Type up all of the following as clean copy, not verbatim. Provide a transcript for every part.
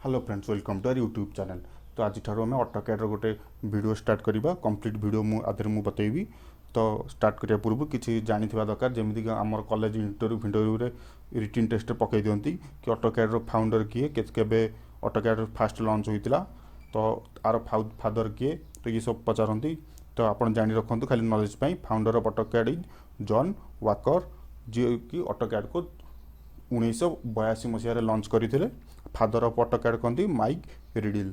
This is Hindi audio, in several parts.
Hello friends, welcome to our YouTube channel. तो आज आम ऑटोकैड गोटे वीडियो स्टार्ट करवा कंप्लीट वीडियो मुझे बतेबी। तो स्टार्ट करने पूर्व किसी जानी दरकार जमीक आम कॉलेज इंटरव्यू फिंटरव्यू रिटिन टेस्ट पकई दिखती कि ऑटोकैड फाउंडर किए के ऑटोकैड फास्ट लॉन्च होता तो आर फादर किए तो ये सब पचारती। तो आप जानी रखु खाली knowledge founder of AutoCAD is John Walker, जी कि ऑटोकैड को 1982 मसीह लॉन्च करते। फादर ऑफ ऑटोकैड कहते माइक रिडिल।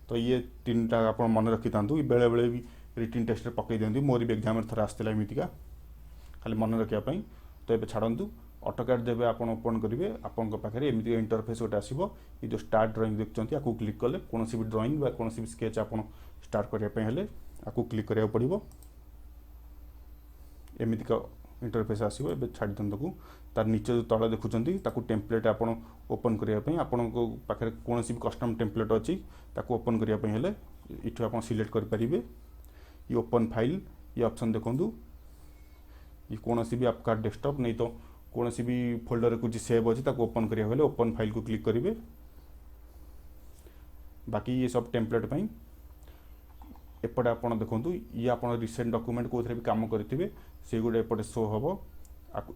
तो ये तीन टा आप मन रखी था, बेले बेले भी रिटिन टेस्ट पकई दिखती। मोर भी एग्जाम थर आसाला एमतीका खाली मन रखापी। तो ये छाड़ू ऑटोकैड जब आप ओपन करेंगे आपण पाखे एमती इंटरफेस गोटे आसो। ये जो स्टार्ट ड्रॉइंग देखते आपको क्लिक कले कौन भी ड्रॉइंग कौन भी स्केच आप स्टार्ट करने आपको क्लिक करा पड़ो। एमतीका इंटरफेस आसो। ए छाड़ी दिंतु तार नीचे जो तले देखुं टेम्पलेट आप ओपन करने आपण पाखे कौन भी कस्टम टेम्पलेट अच्छी ताको ओपन करने इठू आप सिलेक्ट करेंगे। ये ओपन फाइल ये ऑप्शन देखूँ। ये कौन भी आपका डेस्कटॉप नहीं तो कौन भी फोल्डर कुछ सेव अच्छी ओपन करने ओपन फाइल को क्लिक करेंगे। बाकी ये सब टेम्पलेट एपटे आप देखूँ ये आप रिसेंट डॉक्यूमेंट कौन भी काम करेंगे से गोटे एपटे शो हम।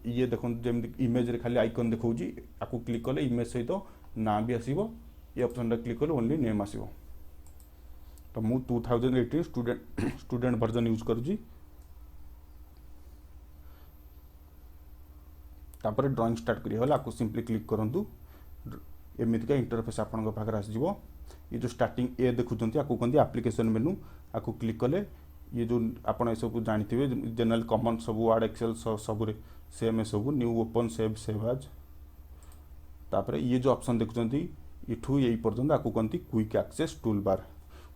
ये देखो जमी इमेज रे खाली आइकन देखा आपको क्लिक कले इमेज सहित ना भी आसो। ये ऑप्शन क्लिक कले ओनली नेम आसो। तो मु 2018 स्टूडेंट वर्जन यूज करुँगी। तापर ड्राइंग स्टार्ट करिए आपको सिंपली क्लिक करूँ। एमतीका इंटरफेस आपण पाखे आसो। ये जो स्टार्टिंग ए देखुंत आपको कहते एप्लिकेशन मेनू। आपको क्लिक कले ये जो आप सब जानते general common sub word Excel सब सेम सब न्यू ओपन सेव सेव आज। तापर ये जो ऑप्शन देखुं इठू यही पर्यंत आपको कहते quick access tool bar.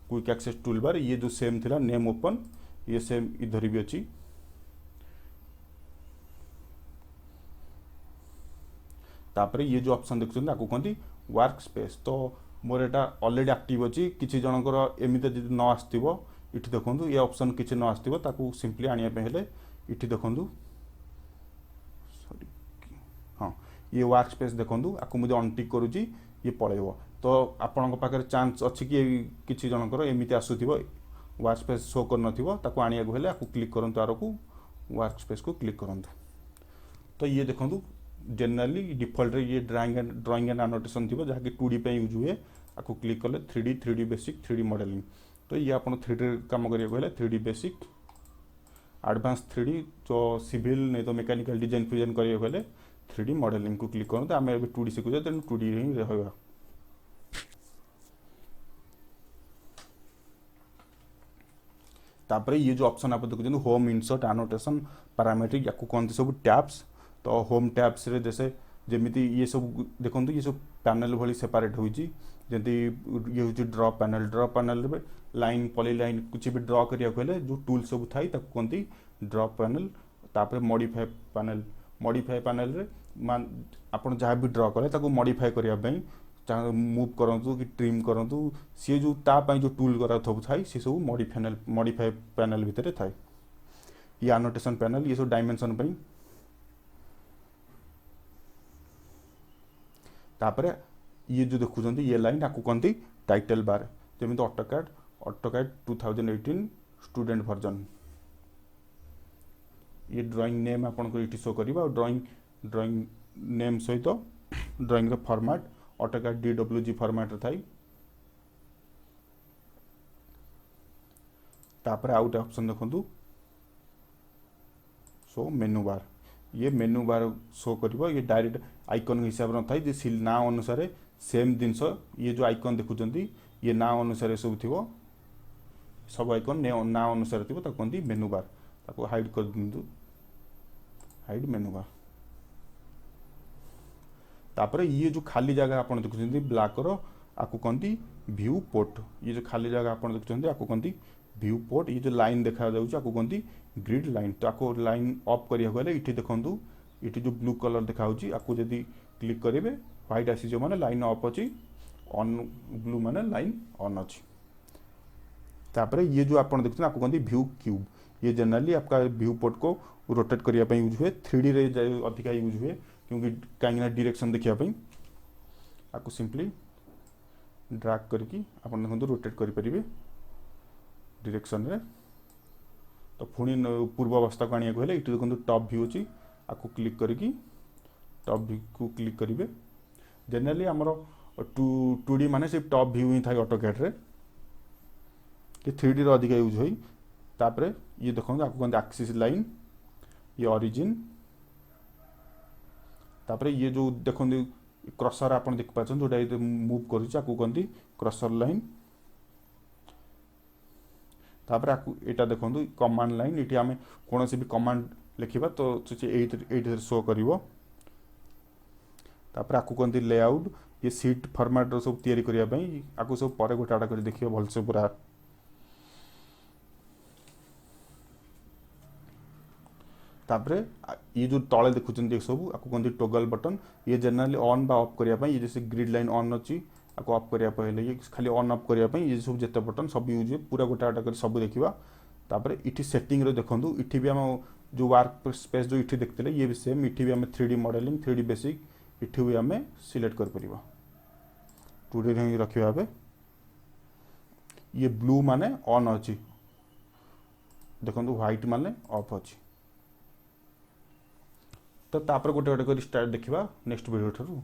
Quick access tool bar ये जो सेम थिला नेम ओपन ये सेम इधर भी अच्छी। तापर ये जो ऑप्शन देखुं आपको कहते वर्क स्पेस। तो मोर एटा ऑलरेडी एक्टिव अच्छी। किसी जनकर एमती जब न आसो इठी देखो ये ऑप्शन किसी न आसो सिंपली आने इठी देखो। सॉरी हाँ ये वर्क स्पेस देखो आपको मुझे अनटिक करुँची ये पलैब। तो आपण पाखे चांस अच्छी कि किसी जनकर एमती आसूब वर्क स्पेस शो कर आने आपको क्लिक करूँ आर को वर्क स्पेस को क्लिक करूँ। तो ये देखो जनरली डिफॉल्ट रे ये ड्राइंग एंड एनोटेशन थी जहाँकि 2D पे यूज हुए। आपको क्लिक कले 3D बेसिक 3D मॉडलिंग। तो ये आप 3D काम करेंगे 3D बेसिक एडवांस 3D जो सिविल नहीं तो मैकेनिकल डिजाइन फिजाइन करेंगे 3D मॉडलिंग को क्लिक करूँ। आम 2D शिखुचे तेणु 2D ही रहा। तापर ये जो ऑप्शन आप देखते होम इंसर्ट एनोटेशन पैरामीट्रिक या कहते सब टैब्स। तो होम टैब्स रे जैसे जमीती ये सब देखो ये सब पैनल भली सेपरेट होती जमी ये हूँ ड्र पैनल में लाइन पॉली लाइन कुछ भी ड्र करें जो टूल सब थाई कहती ड्र पैनल। तापर मॉडिफाई पैनल रे आप जहाँ भी ड्र कले मॉडिफाई करने मूव करूँ कि ट्रिम करूँ सी जो तापाई जो टूल करा सब थाई सी सब मॉडिफाई पैनल भितर थाए। ये एनोटेशन पैनल ये सब डायमेंशन पर। तापर ये जो देखुं ये लाइन आपको कहती टाइटल बार जमी ऑटोकैड 2018 स्टूडेंट वर्जन। ये ड्राइंग नेम आपको ये शो कर ड्राइंग नेम सहित drawing format AutoCAD DWG format थाई। तापर आउट ऑप्शन देखो सो मेनू बार। ये मेनू बार शो कर ये डायरेक्ट आइकन हिसाब से थाई जे ना अनुसार सेम जिनस ये जो आइकन देखुं ये ना अनुसार सब थी सब आइकन ना अनुसार थी कहती मेनू बार। ताको हाइड कर दिंतु हाइड मेनू बार। तापर ये जो खाली जगह आप देखुं ब्लैक आपको कहती व्यू पोर्ट। ये जो खाली जगह आप देखुं आपको कहती व्यू पोर्ट। ये जो लाइन देखा जाऊँगी आपको कहती ग्रिड लाइन। तो आपको लाइन ऑफ करेंगे ये देखूँ ये जो ब्लू कलर देखा आपको जब क्लिक करेंगे व्हाइट आसी जो माने लाइन ऑफ अच्छी ऑन ब्लू माने लाइन ऑन अच्छी। तापर ये जो आप देखते आपको कहते व्यू क्यूब। ये जनरली आपका व्यू पोर्ट को रोटेट करने यूज हुए 3D रे अधिका यूज हुए क्योंकि कहीं डायरेक्शन देखा आपको सिंपली ड्रैग करके आपण देखो रोटेट करेंगे डायरेक्शन रे। तो पुणी पूर्व अवस्था को आने को ये देखो टॉप व्यू अच्छी आपको क्लिक करके टॉप व्यू को क्लिक करेंगे। जनरली आमर 2D माने सिर्फ टॉप व्यू ही था ऑटोकैड रे कि 3D रो अधिक यूज होई। तापरे ये देखो आपको कहते एक्सिस लाइन, ये ओरिजिन, तापरे ये जो देखो क्रसर आप देख पाचन जोटा मूव कहते क्रसर लाइन। तापर आपको एटा देखो कमांड लाइन, ये आम कौन भी कमांड लिखा तो ये शो कर। तापर आपको कहते लेआउट, ये सीट फॉर्मेट रो सब तैयारी करने आपको सब पर गोटा कर देखिए भलसे पूरा। तापरे ये जो तले देखुं सब आपको कहते टोगल बटन, ये जनरली ऑन बा ऑफ करने ये जैसे ग्रिड लाइन ऑन अच्छी आपको ऑफ करने ये खाली ऑन ऑफ करने ये सब जिते बटन सब यूज पूरा गोटा गोटा कर सब देखा। तापरे इठी सेटिंग रे देखो इठी भी आम जो वर्क स्पेस जो इठी देखते ये भी सेम, इठी भी आम 3D मॉडलिंग 3D बेसिक इठी भी आम सिलेक्ट कर परिबा 2D रे रखिबा। बे ये ब्लू माने ऑन अच्छी, देखो व्हाइट माने ऑफ अच्छी। तो तापर गोटे गोटे कर स्टार्ट देखा नेक्स्ट वीडियो ठारू।